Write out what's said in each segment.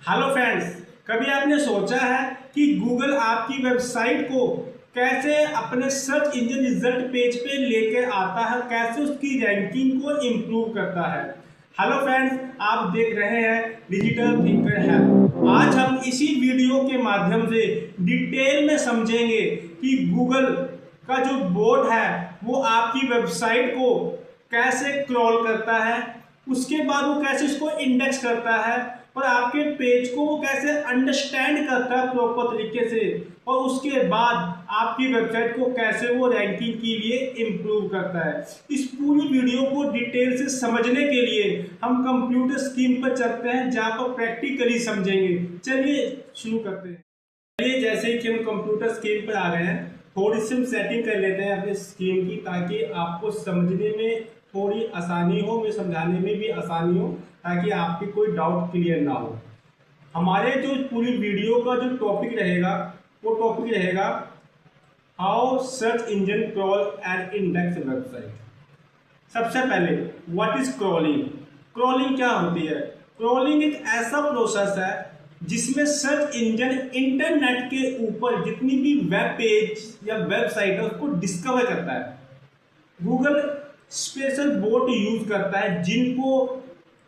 Hello friends, कभी आपने सोचा है कि गूगल आपकी वेबसाइट को कैसे अपने सर्च इंजन रिजल्ट पेज पे लेके आता है, कैसे उसकी रैंकिंग को इम्प्रूव करता है। हेलो फ्रेंड्स, आप देख रहे हैं डिजिटल थिंकर हेल्प। आज हम इसी वीडियो के माध्यम से डिटेल में समझेंगे कि गूगल का जो बोट है वो आपकी वेबसाइट को कैसे क्रॉल करता है, उसके बाद वो कैसे इसको इंडेक्स करता है और आपके पेज को वो कैसे अंडरस्टैंड करता है प्रॉपर तरीके से, और उसके बाद आपकी वेबसाइट को कैसे वो रैंकिंग के लिए इम्प्रूव करता है। इस पूरी वीडियो को डिटेल से समझने के लिए हम कंप्यूटर स्क्रीन पर चलते हैं जहां पर प्रैक्टिकली समझेंगे। चलिए शुरू करते हैं। चलिए, जैसे कि हम कंप्यूटर स्क्रीन पर आ गए हैं, थोड़ी सी हम सेटिंग कर लेते हैं अपनी स्क्रीन की, ताकि आपको समझने में थोड़ी आसानी हो, मैं समझाने में भी आसानी हो, ताकि आपकी कोई डाउट क्लियर ना हो। हमारे जो पूरी वीडियो का जो टॉपिक रहेगा वो टॉपिक रहेगा how search engine crawl and index website. सबसे पहले व्हाट इज क्रॉलिंग। क्रॉलिंग क्या होती है? क्रॉलिंग एक ऐसा प्रोसेस है जिसमें सर्च इंजन इंटरनेट के ऊपर जितनी भी वेब पेज या वेबसाइट है उसको डिस्कवर करता है। गूगल स्पेशल बोट यूज करता है जिनको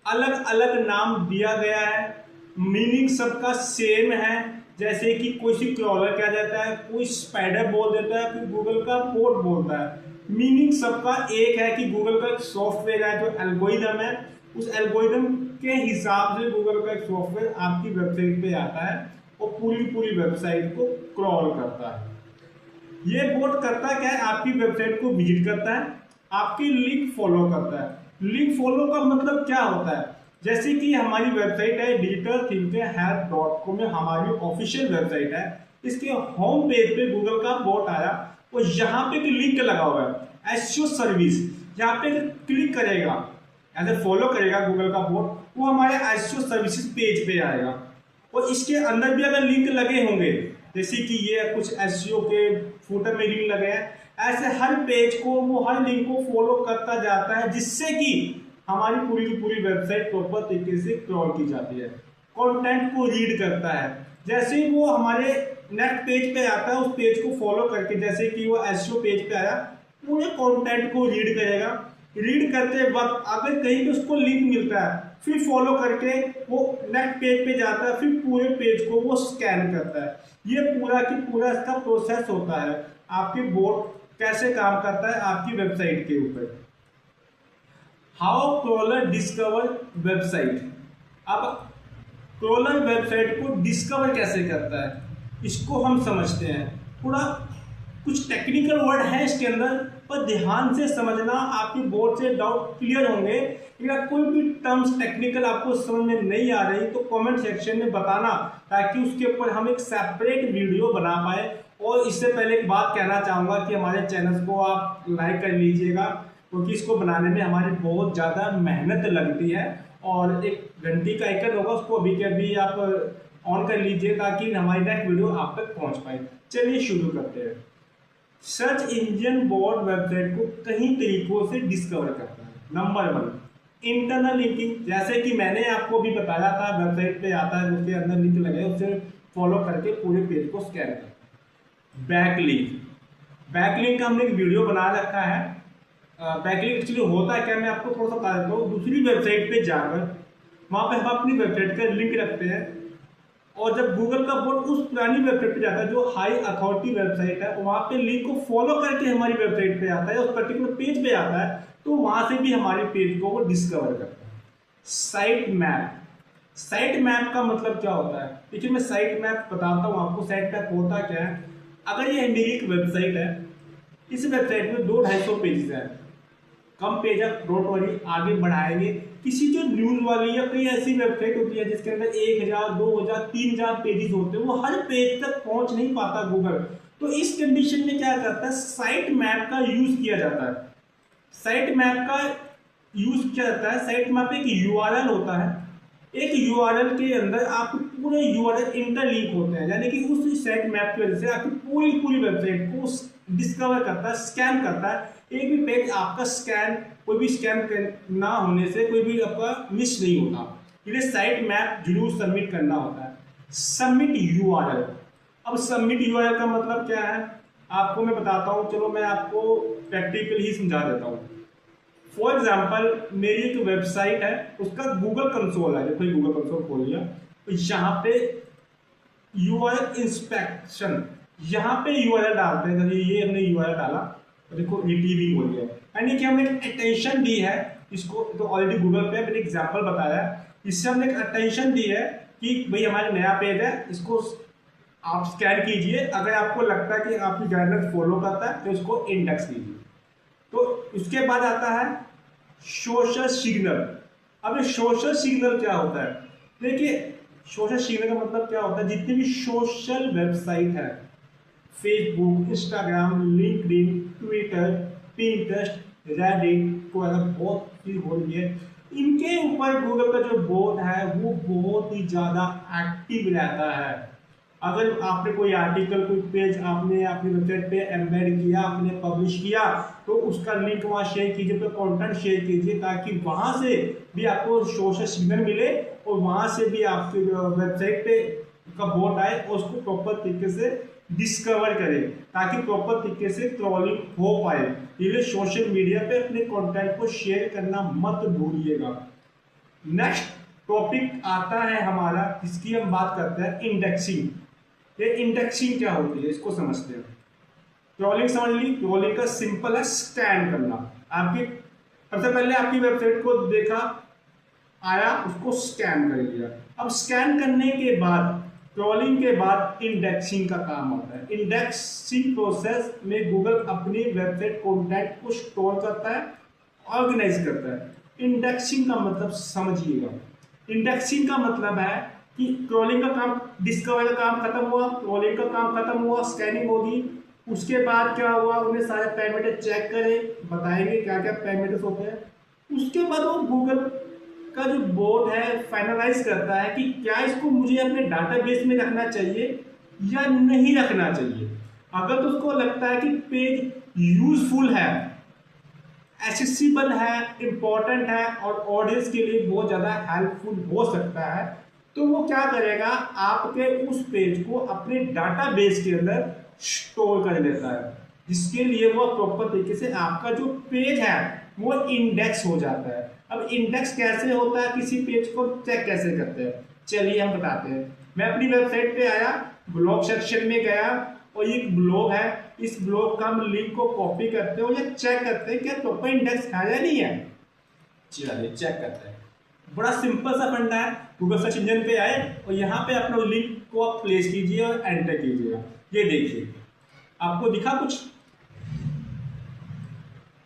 अलग अलग नाम दिया गया है, मीनिंग सबका सेम है। जैसे कि कोई सी क्रॉलर कह देता है, कोई स्पाइडर बोल देता है, कोई गूगल का बोट बोलता है। मीनिंग सबका एक है कि गूगल का एक सॉफ्टवेयर है जो एल्गोरिदम है, उस एल्गोरिदम के हिसाब से गूगल का एक सॉफ्टवेयर आपकी वेबसाइट पे आता है और पूरी वेबसाइट को क्रॉल करता है। ये बोट करता क्या है? आपकी वेबसाइट को विजिट करता है, आपकी लिंक फॉलो करता है। लिंक फॉलो का मतलब क्या होता है? जैसे कि हमारी वेबसाइट है digitalthinkerhelp.com में, हमारी ऑफिशियल वेबसाइट है। इसके होम पेज पे गूगल का बोट आया और यहाँ पे एक लिंक लगा हुआ है एसईओ सर्विस। यहाँ पे क्लिक करेगा, ऐसे फॉलो करेगा गूगल का बोट, वो हमारे एसईओ सर्विसेज पेज पे आएगा। और इसके अंदर भी अगर लिंक लगे होंगे, जैसे कि ये कुछ एसईओ के फुटर में लिंक लगे हैं, ऐसे हर पेज को वो हर लिंक को फॉलो करता जाता है, जिससे कि हमारी पूरी की पूरी वेबसाइट प्रॉपर तरीके से क्रॉल की जाती है। कंटेंट को रीड करता है, जैसे ही वो हमारे नेक्स्ट पेज पे आता है उस पेज को फॉलो करके, जैसे कि वो एसईओ पेज पे आया, पूरे कंटेंट को रीड करेगा। रीड करते वक्त अगर कहीं पे उसको लिंक मिलता है, फिर फॉलो करके वो नेक्स्ट पेज पे जाता है, फिर पूरे पेज को वो स्कैन करता है। ये पूरा की पूरा इसका प्रोसेस होता है। आपकी बोट कैसे काम करता है आपकी वेबसाइट के ऊपर। How crawler discover website. अब क्रॉलर वेबसाइट को डिस्कवर कैसे करता है, इसको हम समझते हैं। थोड़ा कुछ टेक्निकल वर्ड है इसके अंदर, पर ध्यान से समझना, आपकी बोर्ड से डाउट क्लियर होंगे। अगर कोई भी टर्म्स टेक्निकल आपको समझ में नहीं आ रही तो कमेंट सेक्शन में बताना, ताकि उसके ऊपर हम एक सेपरेट वीडियो बना पाए। और इससे पहले एक बात कहना चाहूँगा कि हमारे चैनल को आप लाइक कर लीजिएगा, क्योंकि इसको बनाने में हमारी बहुत ज़्यादा मेहनत लगती है। और एक घंटी का आइकन होगा, उसको अभी के अभी आप ऑन कर लीजिए, ताकि हमारी नेक्स्ट वीडियो आप तक पहुँच पाए। चलिए शुरू करते हैं। सर्च इंजन बोट वेबसाइट को कई तरीकों से डिस्कवर करता है। Number 1, internal linking. जैसे कि मैंने आपको भी बताया था, वेबसाइट पे आता है, उसके अंदर लिंक लगे, उसे फॉलो करके पूरे पेज को स्कैन करता है। बैकलिंक। बैकलिंक का हमने एक वीडियो बना रखा है। बैकलिंक एक्चुअली होता है क्या, मैं आपको थोड़ा सा बता देता हूँ। दूसरी वेबसाइट पे जाकर वहाँ पे हम अपनी वेबसाइट का लिंक रखते हैं, और जब गूगल का बोट उस पुरानी वेबसाइट पे जाता है जो हाई अथॉरिटी वेबसाइट है, वहाँ पे लिंक को फॉलो करके हमारी वेबसाइट पे आता है, उस पर्टिकुलर पेज पे आता है, तो वहाँ से भी हमारे पेज को वो डिस्कवर करता है। Site map. साइट मैप का मतलब क्या होता है? देखिए, मैं साइट मैप बताता हूँ आपको। साइट मैप होता क्या है? अगर ये मेरी एक वेबसाइट है, इस वेबसाइट में 200-250 पेजेस हैं, कम पेज है, डोंट वरी, आगे बढ़ाएंगे। किसी जो न्यूज वाली या कोई ऐसी वेबसाइट होती है जिसके अंदर 1000, 2000, 3000 पेजेस होते हैं, वो हर पेज तक पहुंच नहीं पाता गूगल। तो इस कंडीशन में क्या करता है? साइट मैप का यूज किया जाता है। साइट मैप का यूज किया जाता है। साइट मैप एक यूआरएल होता है। एक यूआरएल के अंदर आपके पूरे यूआरएल इंटरलिंक होते हैं, यानी कि उस साइट मैप की वजह से आपकी पूरी वेबसाइट को डिस्कवर करता है, स्कैन करता है। एक भी पेज आपका स्कैन, कोई भी स्कैन ना होने से कोई भी आपका मिस नहीं होता। ये साइट मैप जरूर सबमिट करना होता है। Submit URL. अब सबमिट यूआरएल का मतलब क्या है आपको मैं बताता हूँ, चलो मैं आपको प्रैक्टिकली ही समझा देता हूँ। फॉर एग्जाम्पल मेरी एक वेबसाइट है, उसका गूगल कंसोल है, देखो गूगल कंसोल खोल लिया, तो यहाँ पे यूआरएल इंस्पेक्शन, यहाँ पे यूआरएल डालते हैं। ये हमने यूआरएल डाला, तो देखो रिट्रीविंग हो गया, यानी कि हमने अटेंशन दी है इसको। तो ऑलरेडी गूगल पे मैंने एग्जांपल बताया है, इससे हमने एक अटेंशन दी है कि भाई हमारा नया पेज है, इसको आप स्कैन कीजिए। अगर आपको लगता है कि आपकी गाइडलाइंस फॉलो करता है तो इसको इंडेक्स कीजिए। तो उसके बाद आता है सोशल सिग्नल। अब ये सोशल सिग्नल क्या होता है, देखिए सोशल सिग्नल का मतलब क्या होता है, जितनी भी सोशल वेबसाइट है, Facebook, Instagram, LinkedIn, Twitter, Pinterest, Reddit को अगर बहुत सी हो रही है, इनके ऊपर गूगल का जो बोट है वो बहुत ही ज़्यादा एक्टिव रहता है। अगर आपने कोई आर्टिकल, कोई पेज आपने अपनी वेबसाइट पे एम्बेड किया, आपने पब्लिश किया, तो उसका लिंक वहाँ शेयर कीजिए, तो कंटेंट शेयर कीजिए, ताकि वहाँ से भी आपको सोशल सिग्नल मिले और वहाँ से भी आपकी वेबसाइट पे का बोट आए और उसको प्रॉपर तरीके से डिस्कवर करे, ताकि प्रॉपर तरीके से क्रॉलिंग हो पाए। इसलिए सोशल मीडिया पे अपने कंटेंट को शेयर करना मत भूलिएगा। नेक्स्ट टॉपिक आता है हमारा, जिसकी हम बात करते हैं इंडेक्सिंग। ये इंडेक्सिंग क्या होती है इसको समझते हैं। क्रॉलिंग समझ ली, क्रॉलिंग का सिंपल है स्कैन करना। आपकी सबसे पहले आपकी वेबसाइट को देखा, आया, उसको स्कैन कर लिया। अब स्कैन करने के बाद, क्रॉलिंग के बाद इंडेक्सिंग का काम होता है। इंडेक्सिंग प्रोसेस में गूगल अपनी वेबसाइट कंटेंट को स्टोर करता है, ऑर्गेनाइज करता है। इंडेक्सिंग का मतलब समझिएगा। इंडेक्सिंग का मतलब है कि क्रॉलिंग का काम, डिस्कवर का काम खत्म हुआ, क्रॉलिंग का काम खत्म हुआ, स्कैनिंग होगी, उसके बाद क्या हुआ, उन्हें सारे पैरामीटर चेक करें, बताएंगे क्या क्या पैरामीटर्स होते हैं। उसके बाद वो गूगल का जो बोर्ड है फाइनलाइज करता है कि क्या इसको मुझे अपने डाटाबेस में रखना चाहिए या नहीं रखना चाहिए। अगर तो उसको लगता है कि पेज यूजफुल है, एक्सेसिबल है, इंपॉर्टेंट है और ऑडियंस के लिए बहुत ज़्यादा हेल्पफुल हो सकता है, तो वो क्या करेगा, आपके उस पेज को अपने डाटाबेस के अंदर स्टोर कर लेता है, जिसके लिए वो प्रॉपर तरीके से आपका जो पेज है वो इंडेक्स हो जाता है। अब इंडेक्स कैसे होता है, किसी पेज को चेक कैसे करते हैं, चलिए हम बताते हैं। मैं अपनी वेबसाइट पे आया, ब्लॉग सेक्शन में गया और ये ब्लॉग है, इस ब्लॉग का हम लिंक को कॉपी करते हैं और ये चेक करते हैं क्या प्रॉपर इंडेक्स है या नहीं है। चलिए चेक करते हैं। बड़ा सिंपल सा फंडा है। गूगल सर्च इंजन पे आए और यहाँ पे अपना लिंक को आप प्लेस कीजिए और एंटर कीजिएगा। ये देखिए आपको दिखा कुछ,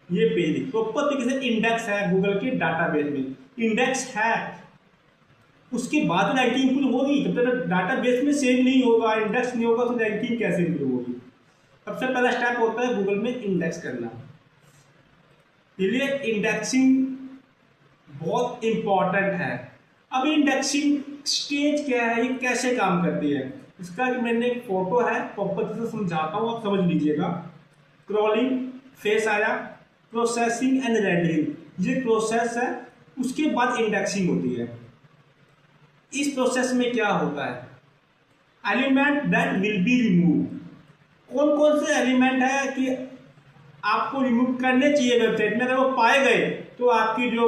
ये पेज प्रॉपर तरीके से इंडेक्स है गूगल के डाटाबेस में, इंडेक्स है। उसके बाद रैंकिंग इंप्रूव होगी, जब तक डाटाबेस में सेव नहीं होगा, इंडेक्स नहीं होगा, तो रैंकिंग कैसे इंप्रूव होगी। सबसे पहला स्टेप होता है गूगल में इंडेक्स करना। इसलिए इंडेक्सिंग बहुत इंपॉर्टेंट है। अब इंडेक्सिंग स्टेज क्या है, ये कैसे काम करती है, इसका मैंने एक फोटो है, प्रॉपर से समझाता हूँ, आप समझ लीजिएगा। क्रॉलिंग फेस आया, प्रोसेसिंग एंड रेंडरिंग, ये प्रोसेस है। उसके बाद इंडेक्सिंग होती है। इस प्रोसेस में क्या होता है, element that will be remove. कौन कौन से एलिमेंट है कि आपको रिमूव करने चाहिए वेबसाइट में, अगर वो पाए गए तो आपकी जो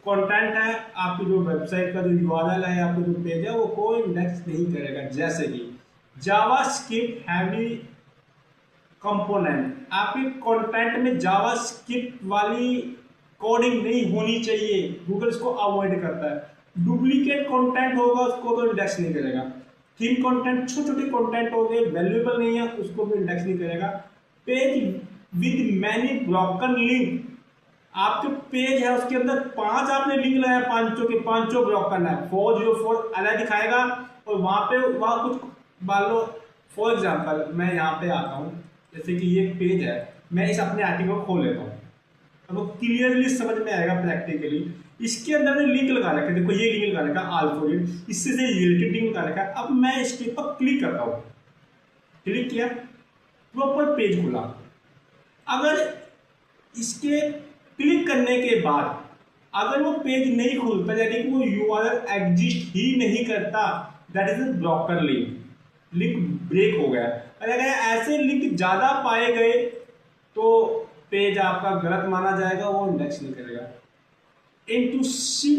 कंटेंट है, आपकी जो वेबसाइट का जो यूआरएल है, आपका जो पेज है, वो कोई इंडेक्स नहीं करेगा। जैसे कि जावास्क्रिप्ट हैवी कंपोनेंट, आपके कंटेंट में जावास्क्रिप्ट वाली कोडिंग नहीं होनी चाहिए, गूगल इसको अवॉइड करता है। डुप्लीकेट कंटेंट होगा उसको तो इंडेक्स नहीं करेगा। थीम कंटेंट, छोटे छोटे कंटेंट हो गए, वैल्यूएबल नहीं है, उसको भी इंडेक्स नहीं करेगा। Page with many broken link, आपके पेज है उसके अंदर 5 आपने लिंक लगाया, पांचों के पांचों ब्रोकन है, 404 अलग दिखाएगा और वहां कुछ मान लो। फॉर एग्जाम्पल मैं यहाँ पे आता हूँ, जैसे कि ये पेज है, मैं इस अपने आर्टिकल को खोल लेता हूँ, अब वो क्लियरली समझ में आएगा प्रैक्टिकली। इसके अंदर ने लिंक लगा रखा है, देखो ये लिंक लगा रखा है अल्फाबेट, इससे से रिलेटेड लिंक लगा रखा है। अब मैं इसके पर क्लिक करता हूँ, क्लिक किया, प्रॉपर पेज खुला। अगर इसके क्लिक करने के बाद अगर वो पेज नहीं खुलता यानी कि वो यूआरएल एग्जिस्ट ही नहीं करता, that is a broken link, link break हो गया। और अगर ऐसे लिंक ज्यादा पाए गए तो पेज आपका गलत माना जाएगा, वो इंडेक्स नहीं करेगा। इंटूसी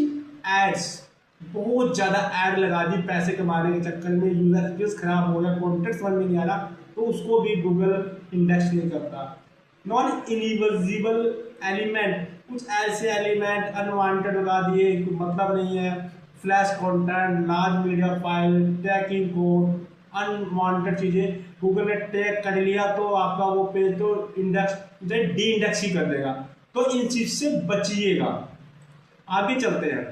एड्स, बहुत ज्यादा एड लगा दी पैसे कमाने के चक्कर में, यूजर एक्सपीरियंस खराब हो गया, कॉन्टेंट समझ में नहीं आ रहा, तो उसको भी गूगल इंडेक्स नहीं करता। नॉन इनविजिबल एलिमेंट, कुछ ऐसे एलिमेंट अनवांटेड लगा दिए, मतलब नहीं है, flash content, large media file, tagging code, unwanted चीजें गूगल ने टैग कर लिया तो आपका वो पेज तो इंडेक्स डी इंडेक्स ही कर देगा। तो इन चीज से बचिएगा। आगे चलते हैं।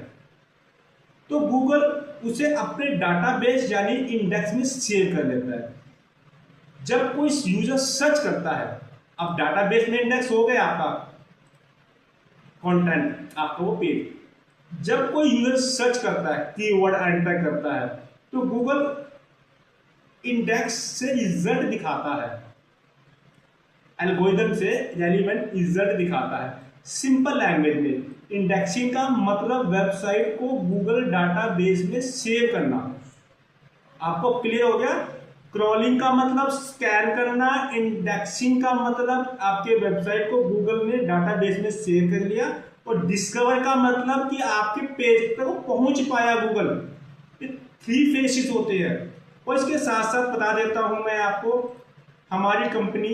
तो गूगल उसे अपने डाटाबेस यानी इंडेक्स में सेव कर लेता है। जब कोई यूजर सर्च करता है, अब डाटाबेस में इंडेक्स हो गया आपका कंटेंट, आपका वो पेज, जब कोई यूजर सर्च करता है, कीवर्ड एंटर करता है, तो गूगल इंडेक्स से रिजल्ट दिखाता है, एल्गोरिथम से रेलेवेंट रिजल्ट दिखाता है। सिंपल लैंग्वेज में इंडेक्सिंग का मतलब वेबसाइट को गूगल डाटाबेस में सेव करना। आपको क्लियर हो गया? क्रॉलिंग का मतलब स्कैन करना, इंडेक्सिंग का मतलब आपके वेबसाइट को गूगल ने डाटाबेस में सेव कर लिया, और डिस्कवर का मतलब कि आपके पेज तक पहुंच पाया गूगल। ये 3 फेसेस होते हैं। और इसके साथ साथ बता देता हूं मैं आपको, हमारी कंपनी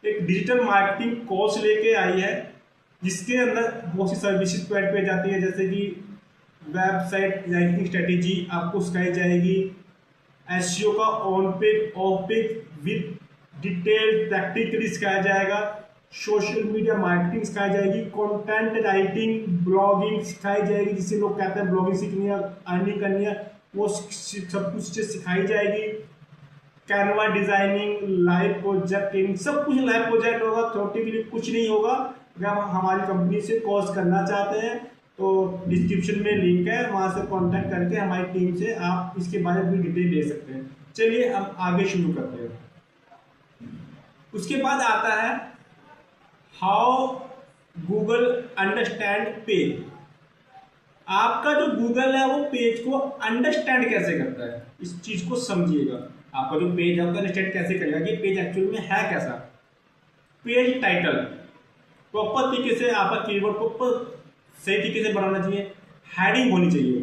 एक डिजिटल मार्केटिंग कोर्स लेके आई है, जिसके अंदर बहुत सी सर्विसेज प्रोवाइड की जाती है, जैसे कि वेबसाइट रैंकिंग स्ट्रेटेजी आपको सिखाई जाएगी, एसईओ का on page of page with detail practically सिखाया जाएगा, सोशल मीडिया मार्केटिंग सिखाई जाएगी, कंटेंट राइटिंग, ब्लॉगिंग सिखाई जाएगी, जिसे लोग कहते हैं ब्लॉगिंग सीखनी है, अर्निंग करनी है, वो सब कुछ सिखाई जाएगी, कैनवा डिजाइनिंग, लाइव प्रोजेक्टिंग, सब कुछ लाइव प्रोजेक्ट होगा, थ्योरेटिकली कुछ नहीं होगा। अगर आप हमारी कंपनी से कोर्स करना चाहते हैं तो डिस्क्रिप्शन में लिंक है, वहां से कांटेक्ट करके हमारी टीम से आप इसके बारे में डिटेल ले सकते हैं। चलिए हम आगे शुरू करते हैं। उसके बाद आता है हाउ गूगल अंडरस्टैंड पेज। आपका जो गूगल है वो पेज को अंडरस्टैंड कैसे करता है, इस चीज को समझिएगा। आपका जो पेज है उसका अंडरस्टैंड कैसे करेगा कि पेज एक्चुअल में है कैसा। पेज टाइटल प्रॉपर तरीके से, आपका कीवर्ड प्रॉपर सही तरीके से बनाना चाहिए। हेडिंग होनी चाहिए।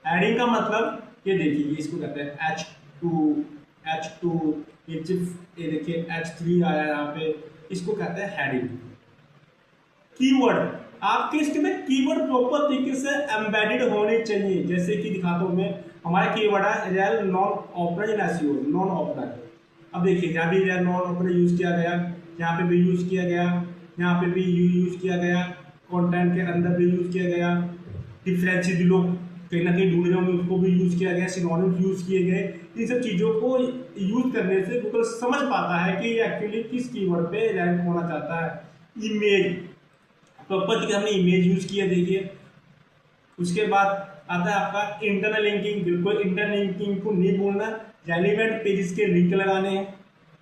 हेडिंग का मतलब ये देखिए, इसको कहते हैं H2, ये देखिए H3 आया यहाँ पे, इसको कहते हैं हेडिंग। कीवर्ड, आपके इसके अंदर कीवर्ड प्रॉपर तरीके से एम्बेडेड होने चाहिए। जैसे कि दिखाता हूं मैं, हमारा कीवर्ड है रियल नॉन ओपनर इन एसईओ, नॉन ओपनर। अब देखिए यहाँ भी रियल नॉन ओपनर यूज किया गया, यहाँ पे भी यूज किया गया, यहाँ पे भी यूज किया गया, कंटेंट के अंदर भी यूज किया गया, डिफरेंशियल भी लोग कहीं ना कहीं ढूंढ रहे होंगे उसको भी यूज किया गया, सिनोनिम्स यूज किए गए। इन सब चीजों को यूज करने से गूगल समझ पाता है कि एक्चुअली किस कीवर्ड पे रैंक होना चाहता है। इमेज, प्रॉपर कि हमने इमेज यूज किया, देखिए। उसके बाद आता है आपका इंटरनल लिंकिंग। बिल्कुल इंटरनल लिंकिंग को नहीं भूलना, रेलेवेंट पेजेस के लिंक लगाने हैं,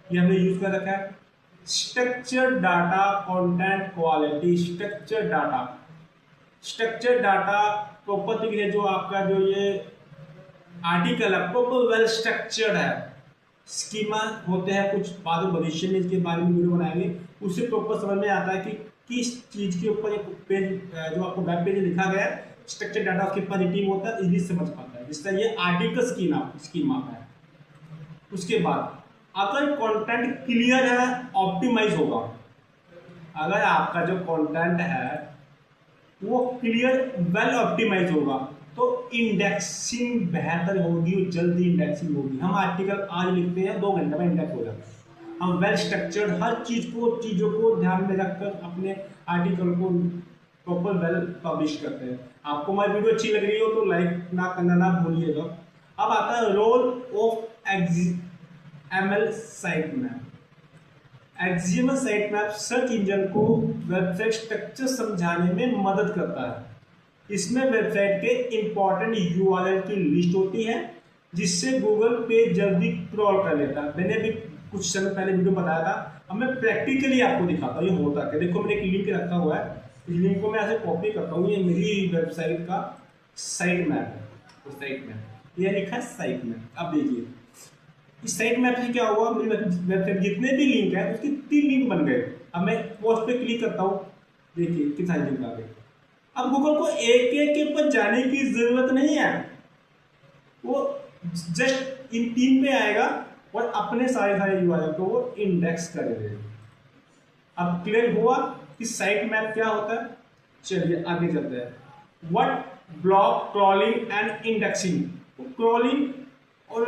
ये हमने यूज कर रखा है। Structure data, content quality, structure data proper तरीके से, जो आपका जो ये आर्टिकल है प्रॉपर वेल स्ट्रक्चर्ड है। स्कीमा होते हैं कुछ, बाद में भविष्य में इसके बारे में वीडियो बनाएंगे, उससे प्रॉपर समझ में आता है कि किस चीज के ऊपर एक पेज जो आपको वेब पेज लिखा गया है, स्ट्रक्चर डाटा कितना रिटीव होता है, इजीली समझ पाता है। जिससे ये आर्टिकल स्कीमा है। उसके बाद अगर कंटेंट क्लियर है, ऑप्टिमाइज होगा। अगर आपका जो कंटेंट है वो क्लियर वेल ऑप्टिमाइज होगा तो इंडेक्सिंग बेहतर होगी, जल्दी इंडेक्सिंग होगी। हम आर्टिकल आज लिखते हैं 2 घंटे में इंडेक्स हो जाता है। हम वेल स्ट्रक्चर्ड हर चीजों को ध्यान में रखकर अपने आर्टिकल को प्रॉपर वेल पब्लिश करते हैं। आपको हमारी वीडियो अच्छी लग रही हो तो लाइक ना करना ना भूलिएगा। अब आता है role of XML site map. XML site map search engine को वेबसाइट स्ट्रक्चर समझाने में मदद करता है। इसमें वेबसाइट के इंपॉर्टेंट URL की लिस्ट होती है, जिससे गूगल पेज जल्दी क्रॉल कर लेता है। मैंने भी कुछ समय पहले वीडियो बताया था, अब मैं प्रैक्टिकली आपको दिखाता हूँ ये होता है। देखो मैंने एक लिंक रखा हुआ है, इस लिंक को मैं ऐसे कॉपी करता हूँ, ये मेरी वेबसाइट का साइट मैप है। तो साइट मैप ये लिखा है साइट मैप। अब देखिए इस साइट मैप से क्या हुआ, मेरी वेबसाइट जितने भी लिंक है उसके 3 लिंक बन गए। अब मैं पोस्ट पे क्लिक करता हूँ, देखिए कितना लिंक आ गए। अब गूगल को एक एक के ऊपर जाने की जरूरत नहीं है, वो जस्ट इन 3 पे आएगा और अपने सारे यूआरएल को वो इंडेक्स करेगा। अब क्लियर हुआ कि साइट मैप क्या होता है। चलिए आगे चलते हैं। What block crawling and indexing. Crawling और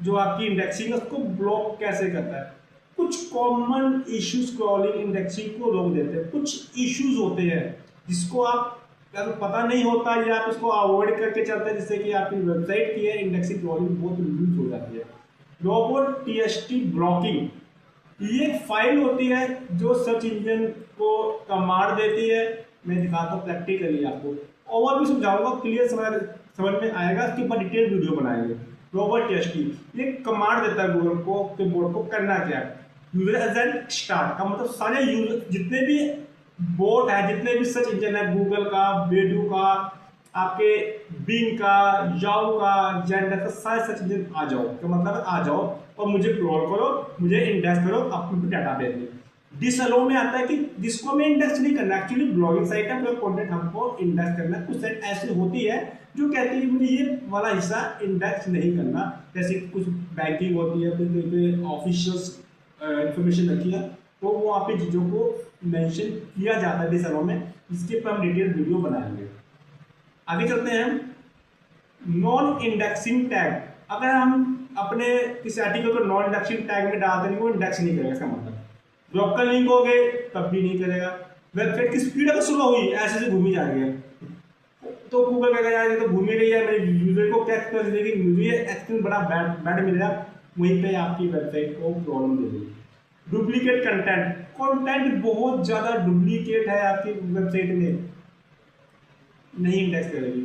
जो आपकी इंडेक्सिंग है उसको ब्लॉक कैसे करता है। कुछ कॉमन इश्यूज क्रॉलिंग इंडेक्सिंग को रोक देते हैं। कुछ इश्यूज होते हैं जिसको आप अगर पता नहीं होता या आप इसको अवॉइड करके चलते हैं, जिससे कि आपकी वेबसाइट की है इंडेक्सिंग क्रॉलिंग बहुत लूज हो जाती है। रोबोट टीएसटी ब्लॉकिंग, ये एक फाइल होती है जो सर्च इंजन को कमांड देती है। मैं दिखाता हूँ प्रैक्टिकली आपको, और भी समझाऊंगा, क्लियर समझ में आएगा। इसके ऊपर डिटेल वीडियो बनाएंगे। रोबोट टीएसटी ये कमांड देता है गूगल को कि बोर्ड को करना क्या है। यूजर एजेंट स्टार्ट का मतलब सारे यूजर जितने भी बोट है, जितने भी सर्च इंजन है, गूगल का, बेडू का, आपके बिंग का, याहू का, जेंडर का, सारे सर्च इंजन आ जाओ। तो मतलब आ जाओ और मुझे क्रॉल करो, मुझे इंडेक्स करो, अपने डाटा भेज दो। डिसअलो में आता है कि जिसको मैं इंडेक्स नहीं करना, एक्चुअली ब्लॉगिंग साइट है, पूरा कंटेंट हमको इंडेक्स करना है। कुछ साइट ऐसी होती है जो कहती है कि मुझे ये वाला हिस्सा इंडेक्स नहीं करना, जैसे कुछ बैंकिंग होती है, कुछ ऑफिशियल इंफॉर्मेशन रखी है, तो वो वहाँ पे चीज़ों को मेंशन किया जाता है डिसअलो में। इसके पर हम डिटेल वीडियो बनाएंगे। आगे चलते हैं हम। नॉन इंडेक्सिंग टैग, अगर हम अपने किसी आर्टिकल को नॉन इंडेक्सिंग टैग में डालते हैं वो इंडेक्स नहीं करेगा। इसका मतलब लोकल लिंक हो गए तब भी नहीं करेगा। वेबसाइट की स्पीड अगर स्लो हुई, ऐसे से घूमी जा रही है, तो गूगल कहेगा यार ये तो घूमी रही है, मेरे यूजर को क्या एक्सपीरियंस देगी, मुझे एक्सपीरियंस बड़ा बैड मिलेगा, वहीं पे आपकी वेबसाइट को प्रॉब्लम देगी। डुप्लीकेट कंटेंट, कंटेंट बहुत ज्यादा डुप्लीकेट है आपकी वेबसाइट में, नहीं इंडेक्स करेगी।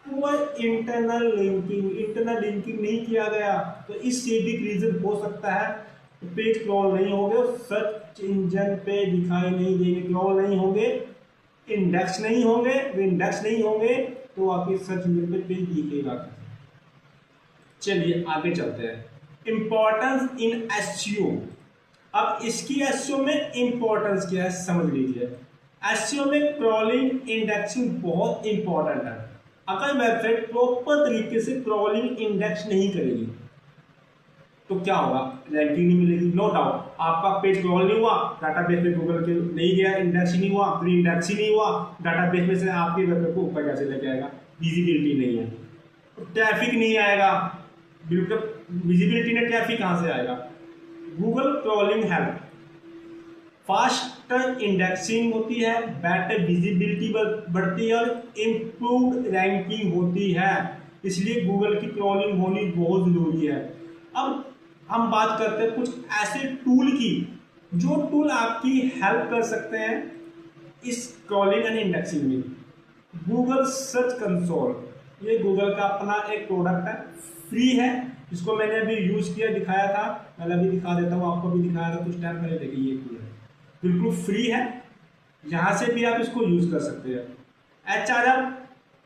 वो इंटरनल लिंकिंग नहीं किया गया, तो इससे भी रीजन हो सकता है पेज क्रॉल नहीं होंगे, सर्च इंजन पे दिखाई नहीं देंगे, क्रॉल नहीं होंगे, इंडेक्स नहीं होंगे। इंडेक्स नहीं होंगे तो आपके सर्च इंजन पे पेज दिखेगा। चलिए आगे चलते हैं। Importance in SEO. अब इसकी एसईओ में इंपॉर्टेंस क्या है समझ लीजिए। एसईओ में क्रॉलिंग इंडेक्सिंग बहुत इंपॉर्टेंट है। अगर वेबसाइट प्रॉपर तरीके से क्रॉलिंग इंडेक्स नहीं करेगी तो क्या होगा, रैंकिंग नहीं मिलेगी। नो डाउट आपका पेज क्रॉल नहीं हुआ, डाटाबेस में गूगल के नहीं गया, इंडेक्स ही नहीं हुआ, प्री इंडेक्स ही नहीं हुआ, डाटाबेस में से आपकी वेबसाइट को ऊपर कैसे लेके आएगा, विजिबिलिटी नहीं है, ट्रैफिक नहीं आएगा, बिल्कुल विजिबिलिटी ने ट्रैफिक कहां से आएगा। Google crawling help, faster indexing होती है, बेटर विजिबिलिटी बढ़ती है और इम्प्रूव्ड रैंकिंग होती है, इसलिए गूगल की क्रॉलिंग होनी बहुत जरूरी है। अब हम बात करते हैं कुछ ऐसे टूल की जो टूल आपकी हेल्प कर सकते हैं इस क्रॉलिंग एंड इंडेक्सिंग में। गूगल सर्च कंसोल, ये गूगल का अपना एक प्रोडक्ट है, फ्री है, इसको मैंने अभी यूज किया, दिखाया था, मैं अभी दिखा देता हूँ, आपको भी दिखाया था कुछ टाइम पहले। देखिए ये टूल है, बिल्कुल फ्री है, यहाँ से भी आप इसको यूज कर सकते हैं। HRF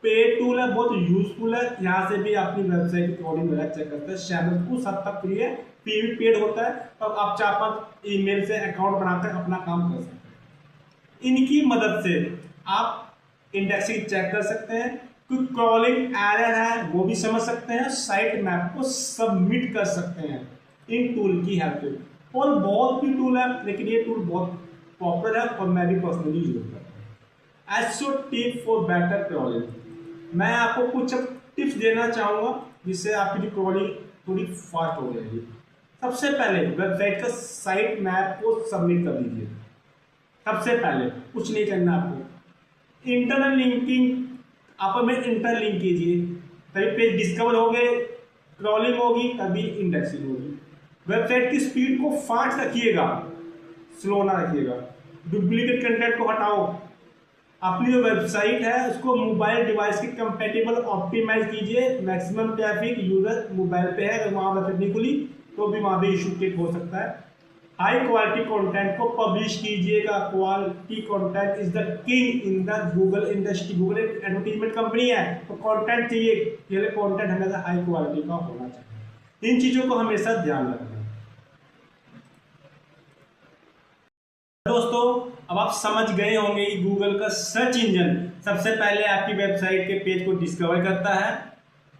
पेड टूल है, बहुत यूजफुल है, यहाँ से भी अपनी वेबसाइट की क्रॉलिंग वगैरह चेक करते हैं। शैनल कुछ हद तक फ्री है, फी भी पेड होता है, तो आप 4-5 ईमेल से अकाउंट बनाकर अपना काम कर सकते हैं। इनकी मदद से आप इंडेक्सिंग चेक कर सकते हैं, कोई क्रॉलिंग एरर है वो भी समझ सकते हैं, साइट मैप को सबमिट कर सकते हैं इन टूल की हेल्प से। और बहुत भी टूल है, लेकिन ये टूल बहुत पॉपुलर है और मैं भी पर्सनली यूज करता हूँ। SEO tip for better crawling, मैं आपको कुछ टिप्स देना चाहूंगा जिससे आपकी जो क्रॉलिंग थोड़ी फास्ट हो जाएगी। सबसे पहले वेबसाइट का साइट मैप को सबमिट कर दीजिए। सबसे पहले कुछ नहीं करना आपको, इंटरनल लिंकिंग आप में इंटर लिंक कीजिए, तभी पेज डिस्कवर होंगे, क्रॉलिंग होगी, तभी इंडेक्सिंग होगी। वेबसाइट की स्पीड को फास्ट रखिएगा, स्लो ना रखिएगा। डुप्लीकेट कंटेंट को हटाओ, अपनी जो वेबसाइट है उसको मोबाइल डिवाइस के कंपेटेबल ऑप्टिमाइज कीजिए। मैक्सिमम ट्रैफिक यूजर मोबाइल पे है, अगर वहां वेबसाइट नहीं खुली तो भी वहां भी इशू क्रिएट हो सकता है। हाई क्वालिटी कंटेंट को पब्लिश कीजिएगा। Quality content is the king in the Google industry. Google एक एडवर्टीजमेंट कंपनी है, तो कंटेंट चाहिए, ये कंटेंट हमेशा हाई क्वालिटी का होना चाहिए। इन चीजों को हमेशा ध्यान रखना। दोस्तों, अब आप समझ गए होंगे कि गूगल का सर्च इंजन सबसे पहले आपकी वेबसाइट के पेज को डिस्कवर करता है,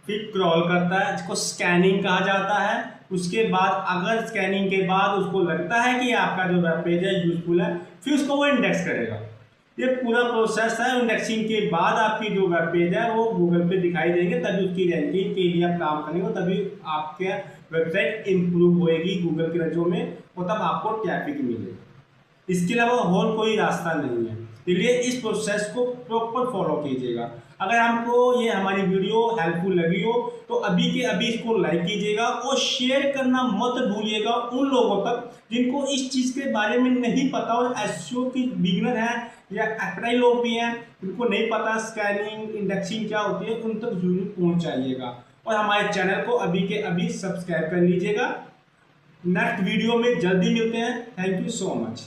फिर क्रॉल करता है, जिसको स्कैनिंग कहा जाता है। उसके बाद अगर स्कैनिंग के बाद उसको लगता है कि आपका जो वेब पेज है यूजफुल है, फिर उसको वो इंडेक्स करेगा। ये पूरा प्रोसेस है। इंडेक्सिंग के बाद आपकी जो वेब पेज है वो गूगल पे दिखाई देंगे, तभी उसकी रैंकिंग के लिए आप काम करेंगे, तभी आपके वेबसाइट इंप्रूव होएगी गूगल की नजरों में, और तब आपको ट्रैफिक मिलेगा। इसके अलावा और कोई रास्ता नहीं है। इसलिए इस प्रोसेस को प्रॉपर फॉलो कीजिएगा। अगर हमको ये हमारी वीडियो हेल्पफुल लगी हो तो अभी के अभी इसको लाइक कीजिएगा और शेयर करना मत भूलिएगा उन लोगों तक जिनको इस चीज़ के बारे में नहीं पता, और एसईओ की बिगिनर हैं या एक्सपर्ट लोग भी हैं उनको नहीं पता स्कैनिंग इंडेक्सिंग क्या होती है, उन तक जरूर पहुंचाइएगा। और हमारे चैनल को अभी के अभी सब्सक्राइब कर लीजिएगा। नेक्स्ट वीडियो में जल्दी मिलते हैं। Thank you so much.